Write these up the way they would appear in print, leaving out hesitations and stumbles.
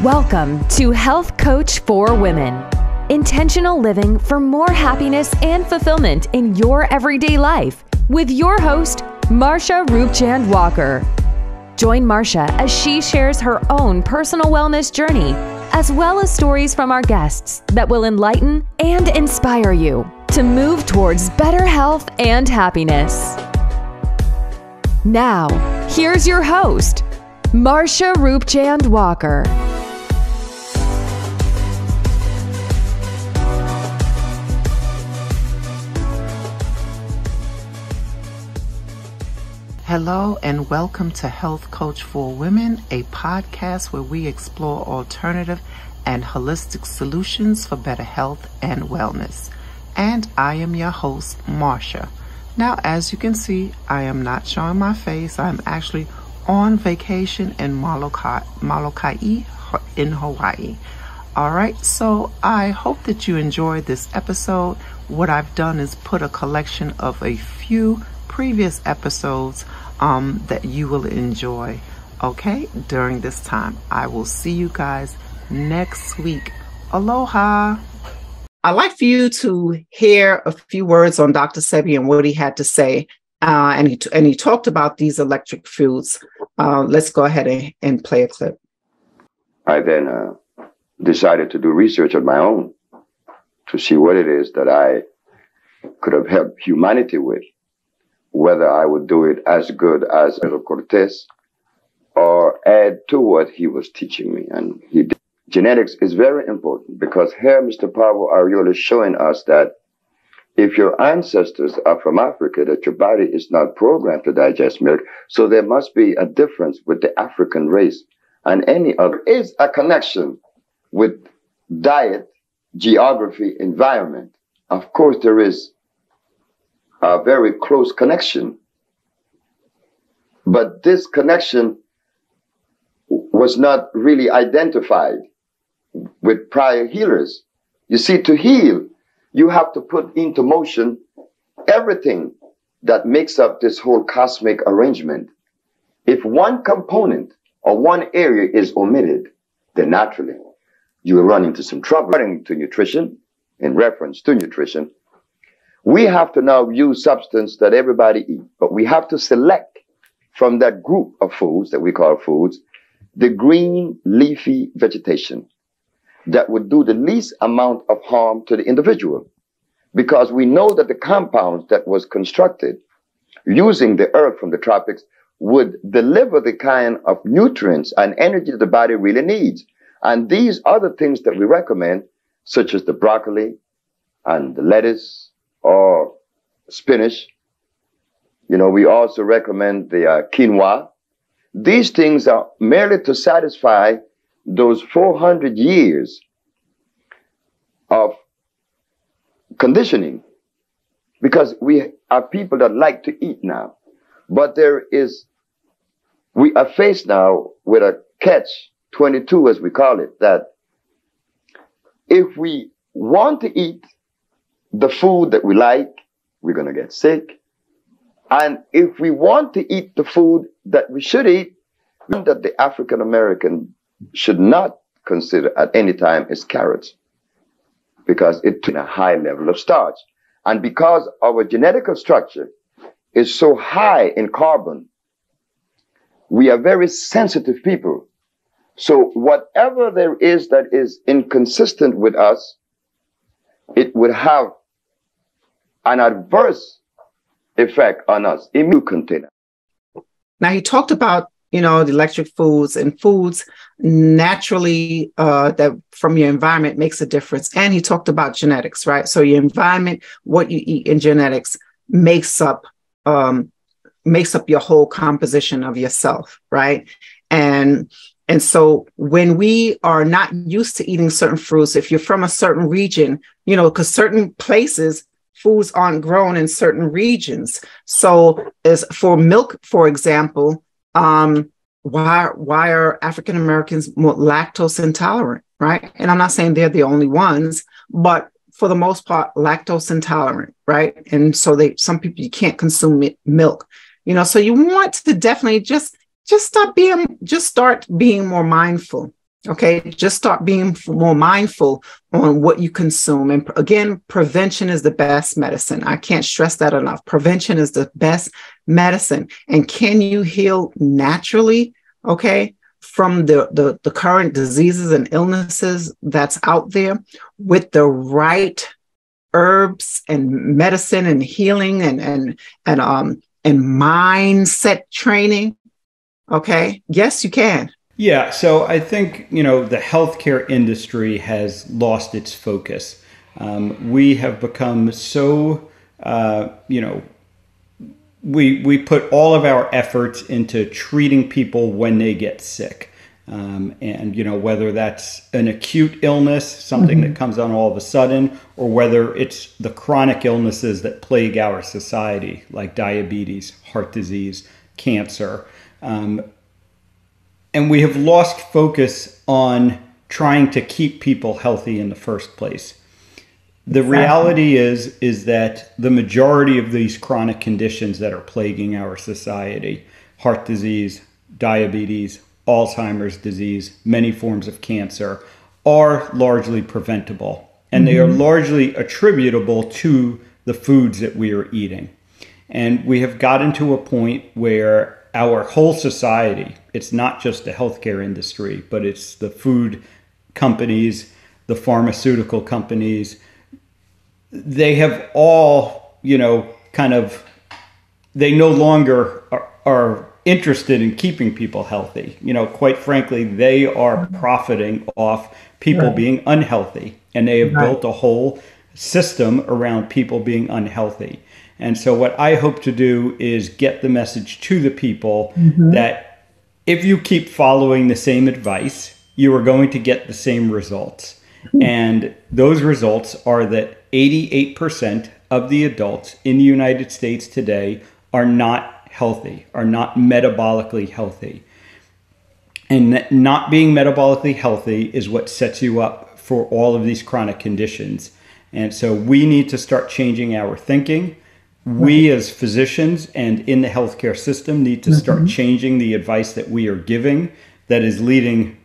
Welcome to Health Coach for Women. Intentional living for more happiness and fulfillment in your everyday life with your host, Marsha Roopchand-Walker. Join Marsha as she shares her own personal wellness journey, as well as stories from our guests that will enlighten and inspire you to move towards better health and happiness. Now, here's your host, Marsha Roopchand-Walker. Hello and welcome to Health Coach for Women, a podcast where we explore alternative and holistic solutions for better health and wellness. And I am your host, Marsha. Now, as you can see, I am not showing my face. I'm actually on vacation in Molokai in Hawaii. All right, so I hope that you enjoyed this episode. What I've done is put a collection of a few previous episodes that you will enjoy, okay, during this time. I will see you guys next week. Aloha. I'd like for you to hear a few words on Dr. Sebi and what he had to say. And he talked about these electric foods. Let's go ahead and play a clip. I then decided to do research on my own to see what it is that I could have helped humanity with, whether I would do it as good as Cortez or add to what he was teaching me. And he did. Genetics is very important because here Mr. Pablo Arriola is showing us that if your ancestors are from Africa, that your body is not programmed to digest milk, so there must be a difference with the African race and any other. There is a connection with diet, geography, environment. Of course, there is a very close connection. But this connection was not really identified with prior healers. You see, to heal, you have to put into motion everything that makes up this whole cosmic arrangement. If one component or one area is omitted, then naturally you will run into some trouble. According to nutrition, in reference to nutrition, we have to now use substance that everybody eats, but we have to select from that group of foods that we call foods, the green leafy vegetation that would do the least amount of harm to the individual. Because we know that the compounds that was constructed using the earth from the tropics would deliver the kind of nutrients and energy that the body really needs. And these are the things that we recommend, such as the broccoli and the lettuce, or spinach. You know, we also recommend the quinoa. These things are merely to satisfy those 400 years of conditioning, because we are people that like to eat now. But we are faced now with a catch-22, as we call it, that if we want to eat the food that we like, we're going to get sick. And if we want to eat the food that we should eat, that the African American should not consider at any time is carrots, because it's in a high level of starch. And because our genetic structure is so high in carbon, we are very sensitive people. So whatever there is that is inconsistent with us, it would have an adverse effect on us. Immune container. Now, he talked about, the electric foods and foods naturally that from your environment makes a difference. And he talked about genetics, right? So your environment, what you eat, and genetics makes up your whole composition of yourself, right? And so when we are not used to eating certain fruits, if you're from a certain region, because certain places, foods aren't grown in certain regions. So as for milk, for example, why are African Americans more lactose intolerant, right? And I'm not saying they're the only ones, but for the most part, lactose intolerant, right? And so some people, you can't consume milk, so you want to definitely just start being more mindful Okay, just start being more mindful on what you consume. And again, prevention is the best medicine. I can't stress that enough. Prevention is the best medicine. And can you heal naturally, okay, from the current diseases and illnesses that's out there with the right herbs and medicine and healing and mindset training? Okay, yes, you can. Yeah, so I think, the healthcare industry has lost its focus. We have become so, we put all of our efforts into treating people when they get sick. And whether that's an acute illness, something that comes on all of a sudden, or whether it's the chronic illnesses that plague our society, like diabetes, heart disease, cancer. And we have lost focus on trying to keep people healthy in the first place. The reality is that the majority of these chronic conditions that are plaguing our society, heart disease, diabetes, Alzheimer's disease, many forms of cancer, are largely preventable. And they are largely attributable to the foods that we are eating. And we have gotten to a point where our whole society, it's not just the healthcare industry, but it's the food companies, the pharmaceutical companies, they have all, they no longer are interested in keeping people healthy. Quite frankly, they are profiting off people being unhealthy, and they have built a whole system around people being unhealthy. And so what I hope to do is get the message to the people that if you keep following the same advice, you are going to get the same results. And those results are that 88% of the adults in the United States today are not healthy, are not metabolically healthy. And not being metabolically healthy is what sets you up for all of these chronic conditions. And so we need to start changing our thinking. We as physicians and in the healthcare system need to start changing the advice that we are giving that is leading,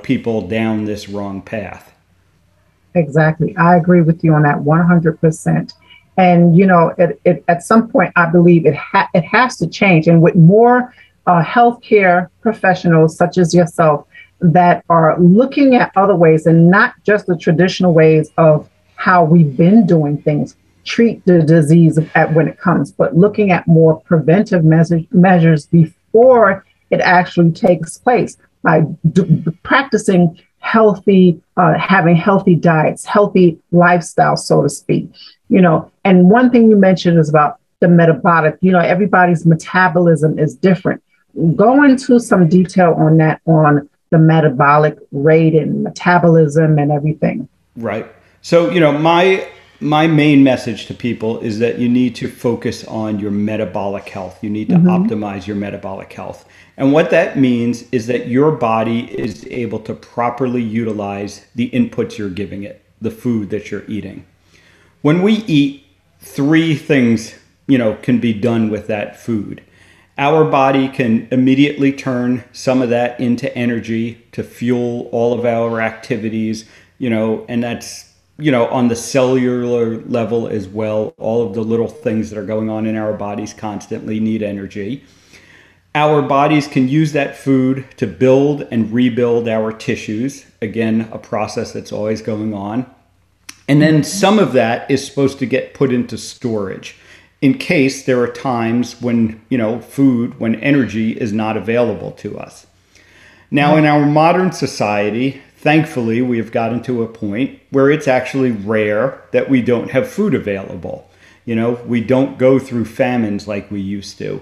people down this wrong path. Exactly. I agree with you on that 100%. And, at some point, I believe it has to change. And with more healthcare professionals such as yourself that are looking at other ways and not just the traditional ways of how we've been doing things, treat the disease when it comes, but looking at more preventive measures before it actually takes place by practicing healthy, having healthy diets, healthy lifestyle, so to speak. And one thing you mentioned is about the metabolic. Everybody's metabolism is different. Go into some detail on that, on the metabolic rate and metabolism and everything. Right. So, my main message to people is that you need to focus on your metabolic health. You need to optimize your metabolic health. And what that means is that your body is able to properly utilize the inputs you're giving it, the food that you're eating. When we eat, three things, can be done with that food. Our body can immediately turn some of that into energy to fuel all of our activities, and that's on the cellular level as well. All of the little things that are going on in our bodies constantly need energy. Our bodies can use that food to build and rebuild our tissues. Again, a process that's always going on. And then some of that is supposed to get put into storage in case there are times when, when energy is not available to us. Now, in our modern society, thankfully, we have gotten to a point where it's actually rare that we don't have food available. We don't go through famines like we used to.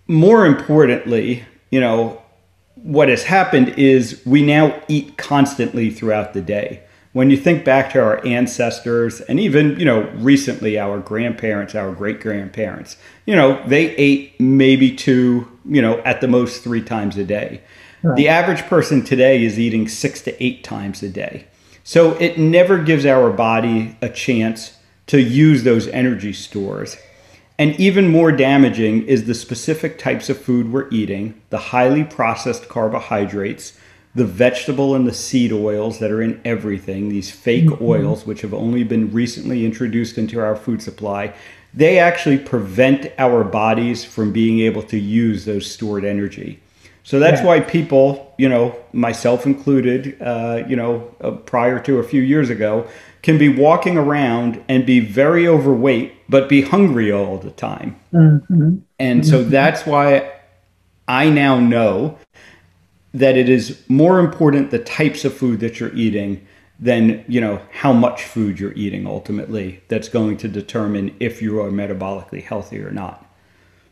More importantly, what has happened is we now eat constantly throughout the day. When you think back to our ancestors and even, recently our grandparents, our great-grandparents, they ate maybe two, at the most 3 times a day. Right. The average person today is eating 6 to 8 times a day. So it never gives our body a chance to use those energy stores. And even more damaging is the specific types of food we're eating, the highly processed carbohydrates, the vegetable and the seed oils that are in everything, these fake oils, which have only been recently introduced into our food supply, they actually prevent our bodies from being able to use those stored energy. So that's why people, myself included, prior to a few years ago, can be walking around and be very overweight, but be hungry all the time. And so that's why I now know that it is more important the types of food that you're eating than, how much food you're eating ultimately. That's going to determine if you are metabolically healthy or not.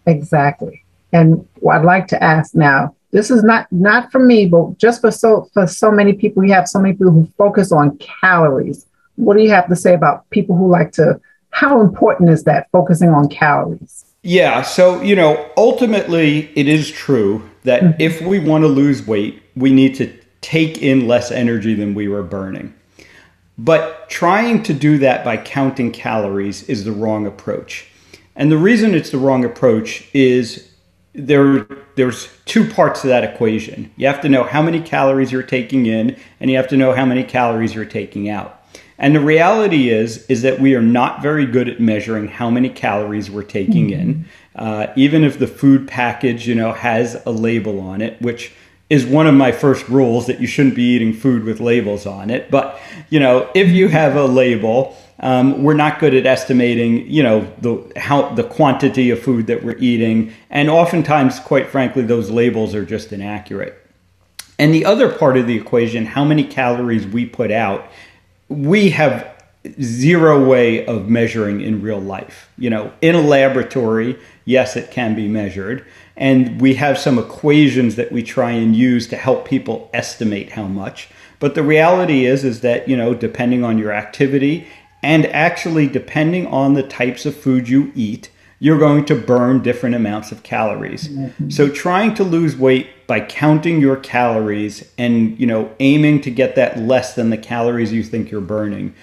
Exactly. And what I'd like to ask now, this is not for me, but just for so many people, we have so many people who focus on calories. What do you have to say about people who how important is that, focusing on calories? Yeah. So, ultimately it is true that if we want to lose weight, we need to take in less energy than we were burning. But trying to do that by counting calories is the wrong approach. And the reason it's the wrong approach is there's two parts to that equation. You have to know how many calories you're taking in, and you have to know how many calories you're taking out. And the reality is that we are not very good at measuring how many calories we're taking in, even if the food package, has a label on it, which is one of my first rules, that you shouldn't be eating food with labels on it. But, if you have a label, we're not good at estimating, the quantity of food that we're eating. And oftentimes, quite frankly, those labels are just inaccurate. And the other part of the equation, how many calories we put out, we have zero way of measuring in real life. In a laboratory, yes, it can be measured. And we have some equations that we try and use to help people estimate how much. But the reality is that, depending on your activity and actually depending on the types of food you eat, you're going to burn different amounts of calories. So trying to lose weight by counting your calories and, aiming to get that less than the calories you think you're burning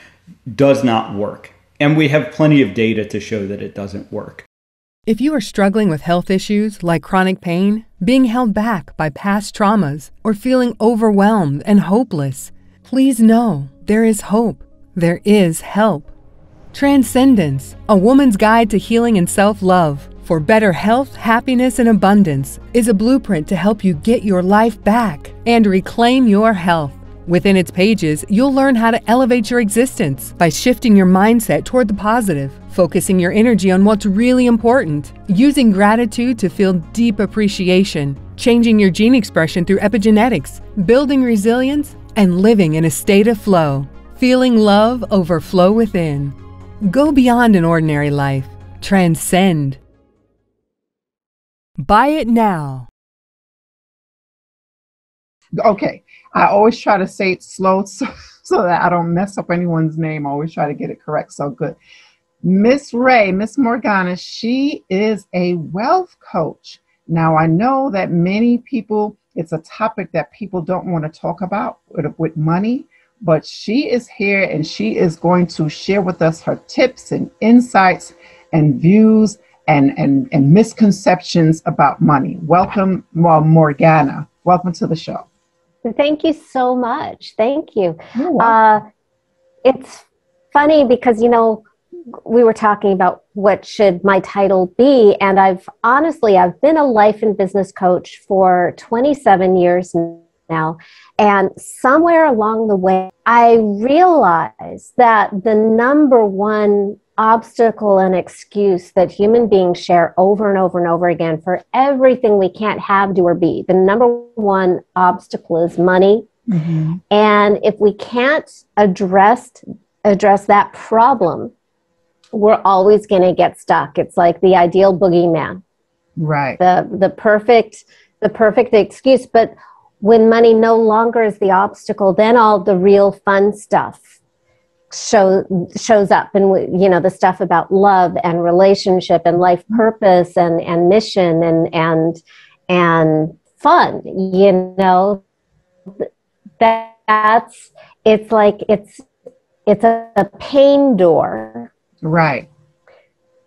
does not work. And we have plenty of data to show that it doesn't work. If you are struggling with health issues like chronic pain, being held back by past traumas, or feeling overwhelmed and hopeless, please know there is hope. There is help. Transcendence, a woman's guide to healing and self-love for better health, happiness, and abundance, is a blueprint to help you get your life back and reclaim your health. Within its pages, you'll learn how to elevate your existence by shifting your mindset toward the positive, focusing your energy on what's really important, using gratitude to feel deep appreciation, changing your gene expression through epigenetics, building resilience, and living in a state of flow, feeling love overflow within. Go beyond an ordinary life. Transcend. Buy it now. Okay. I always try to say it slow so that I don't mess up anyone's name. I always try to get it correct. So good. Miss Morgana, she is a wealth coach. Now, I know that many people, it's a topic that people don't want to talk about with money, but she is here and she is going to share with us her tips and insights and views and misconceptions about money. Welcome, Morgana. Welcome to the show. Thank you so much. Thank you. It's funny because, we were talking about what should my title be. And I've been a life and business coach for 27 years now. And somewhere along the way, I realized that the number one obstacle and excuse that human beings share over and over and over again for everything we can't have, do, or be, the number one obstacle is money. And if we can't address that problem, we're always going to get stuck. It's like the ideal boogeyman, right? The perfect excuse. But when money no longer is the obstacle, then all the real fun stuff shows up, and the stuff about love and relationship and life purpose and mission and fun. It's a pain door, right,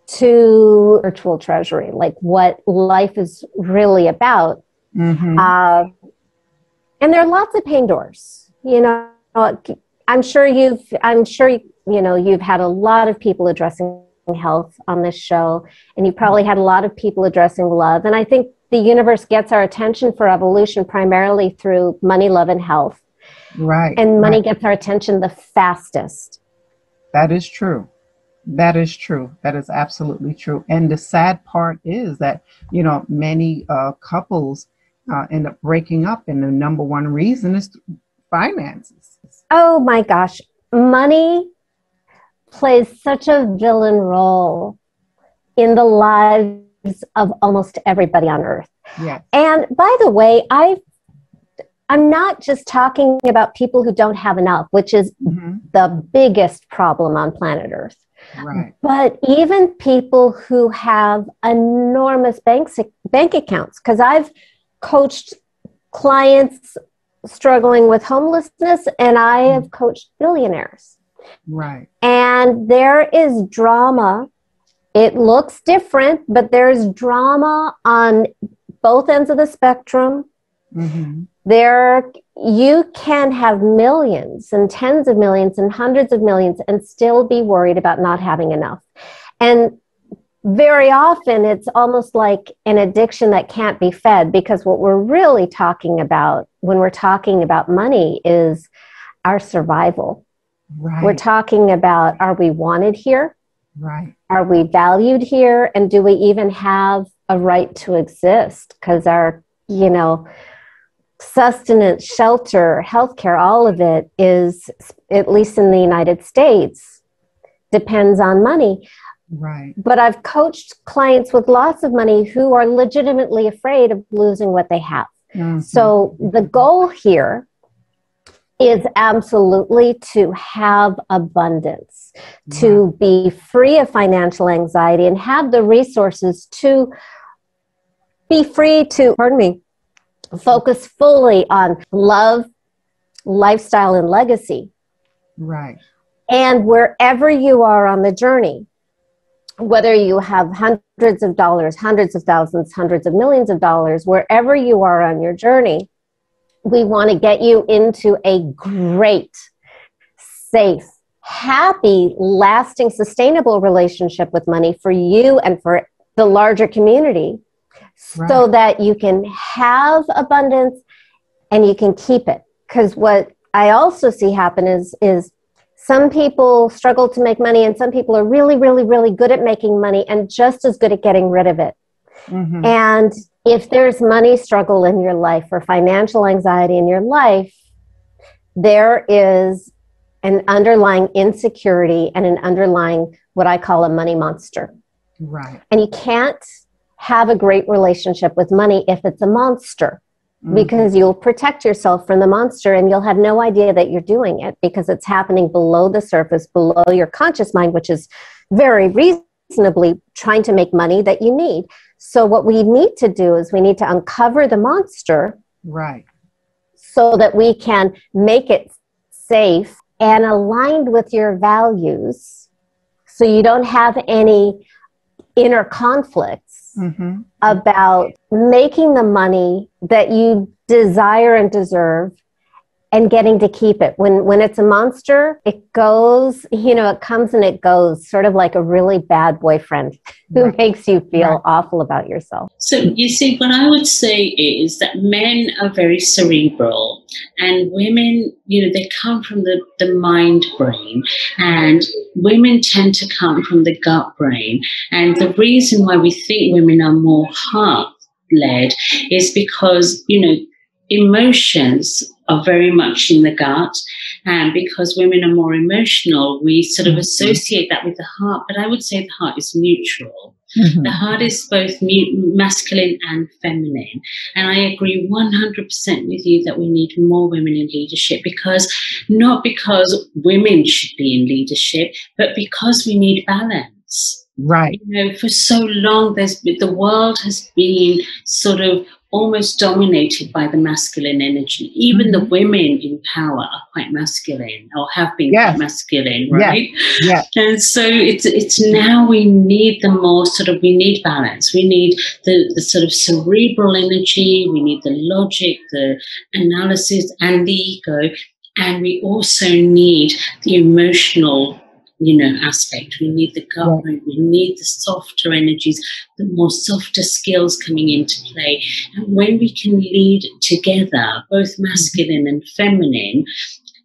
to virtual treasury, like what life is really about. And there are lots of pain doors. You know, I'm sure you've had a lot of people addressing health on this show, and you probably had a lot of people addressing love. And I think the universe gets our attention for evolution primarily through money, love, and health. Right. And money gets our attention the fastest. That is true. That is true. That is absolutely true. And the sad part is that, you know, many couples end up breaking up, and the number one reason is finances. Oh my gosh. Money plays such a villain role in the lives of almost everybody on earth. Yes. And by the way, I'm not just talking about people who don't have enough, which is the biggest problem on planet Earth. Right. But even people who have enormous bank accounts, because I've coached clients struggling with homelessness, and I have coached billionaires. Right. And there is drama. It looks different, but there's drama on both ends of the spectrum. You can have millions and tens of millions and hundreds of millions and still be worried about not having enough. And very often it's almost like an addiction that can't be fed, because what we're really talking about when we're talking about money is our survival. Right. We're talking about, are we wanted here? Right. Are we valued here? And do we even have a right to exist? Because our, sustenance, shelter, healthcare, all of it is, at least in the United States, depends on money. Right. But I've coached clients with lots of money who are legitimately afraid of losing what they have. So the goal here is absolutely to have abundance, to be free of financial anxiety, and have the resources to be free to, focus fully on love, lifestyle, and legacy. Right. And wherever you are on the journey, whether you have hundreds of dollars, hundreds of thousands, hundreds of millions of dollars, wherever you are on your journey, we want to get you into a great, safe, happy, lasting, sustainable relationship with money for you and for the larger community, so that you can have abundance and you can keep it. Because what I also see happen is some people struggle to make money, and some people are really, really, really good at making money and just as good at getting rid of it. And if there's money struggle in your life or financial anxiety in your life, there is an underlying insecurity and an underlying, what I call a money monster. Right. And you can't have a great relationship with money if it's a monster, because you'll protect yourself from the monster and you'll have no idea that you're doing it, because it's happening below the surface, below your conscious mind, which is very reasonably trying to make money that you need. So what we need to do is we need to uncover the monster, right, so that we can make it safe and aligned with your values, so you don't have any inner conflicts about making the money that you desire and deserve and getting to keep it. When it's a monster, it goes, it comes and it goes, sort of like a really bad boyfriend who makes you feel awful about yourself. So you see, what I would say is that men are very cerebral, and women, they come from the mind brain, and women tend to come from the gut brain. And the reason why we think women are more heart-led is because, emotions are very much in the gut, and because women are more emotional, we sort of associate that with the heart. But I would say the heart is neutral. The heart is both masculine and feminine. And I agree 100% with you that we need more women in leadership, not because women should be in leadership, but because we need balance. Right. For so long, the world has been sort of almost dominated by the masculine energy. Even the women in power are quite masculine, or have been quite masculine, right? Yeah. And so it's now we need the more we need balance. We need the sort of cerebral energy, we need the logic, the analysis, and the ego. And we also need the emotional, aspect. We need the government. We need the softer energies, the more softer skills coming into play. And when we can lead together, both masculine and feminine,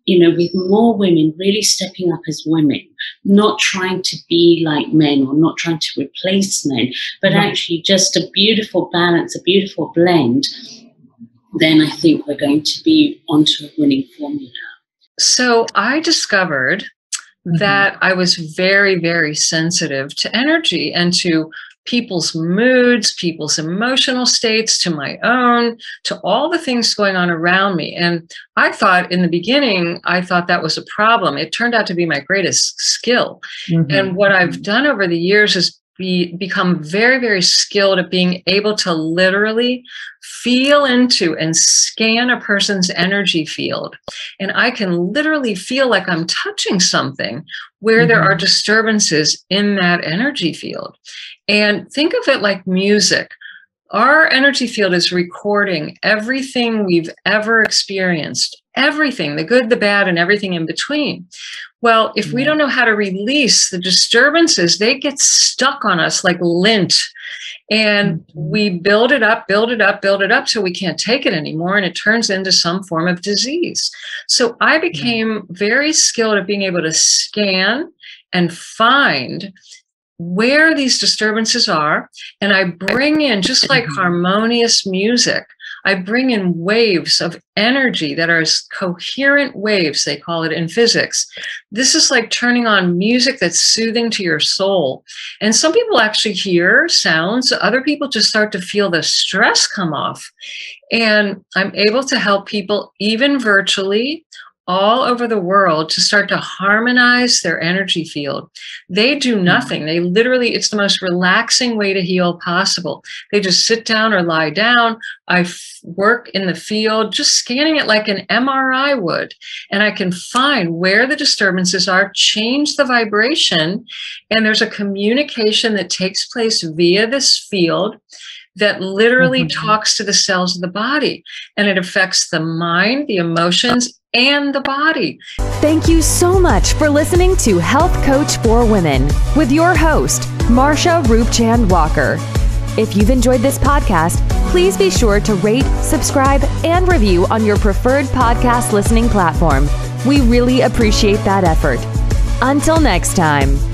with more women really stepping up as women, not trying to be like men or not trying to replace men, but actually just a beautiful balance, a beautiful blend, then I think we're going to be onto a winning formula. So I discovered that I was very, very sensitive to energy and to people's moods, people's emotional states, to my own, to all the things going on around me. And I thought in the beginning, that was a problem. It turned out to be my greatest skill. And what I've done over the years is become very, very skilled at being able to literally feel into and scan a person's energy field. And I can literally feel like I'm touching something where there are disturbances in that energy field. And think of it like music. Our energy field is recording everything we've ever experienced, everything, the good, the bad, and everything in between. Well, if we don't know how to release the disturbances, they get stuck on us like lint. And we build it up till we can't take it anymore. And it turns into some form of disease. So I became very skilled at being able to scan and find where these disturbances are. And I bring in, just like harmonious music, I bring in waves of energy that are coherent waves, they call it in physics. This is like turning on music that's soothing to your soul. And some people actually hear sounds, other people just start to feel the stress come off. And I'm able to help people, even virtually, all over the world, to start to harmonize their energy field. They do nothing. They literally, it's the most relaxing way to heal possible. They just sit down or lie down. I work in the field, just scanning it like an MRI would. And I can find where the disturbances are, change the vibration. And there's a communication that takes place via this field that literally talks to the cells of the body. And it affects the mind, the emotions, and the body. Thank you so much for listening to Health Coach for Women with your host, Marsha Roopchand-Walker. If you've enjoyed this podcast, please be sure to rate, subscribe, and review on your preferred podcast listening platform. We really appreciate that effort. Until next time.